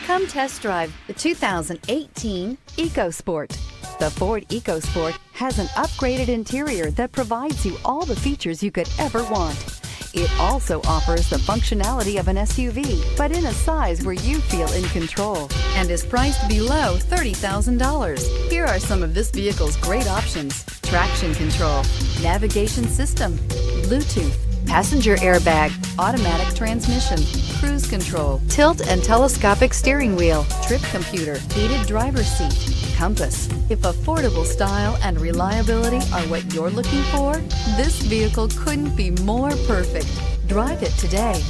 Come test drive the 2018 EcoSport. The Ford EcoSport has an upgraded interior that provides you all the features you could ever want. It also offers the functionality of an SUV, but in a size where you feel in control, and is priced below $30,000. Here are some of this vehicle's great options: traction control, navigation system, Bluetooth, passenger airbag, automatic transmission, cruise control, tilt and telescopic steering wheel, trip computer, heated driver's seat, compass. If affordable style and reliability are what you're looking for, this vehicle couldn't be more perfect. Drive it today.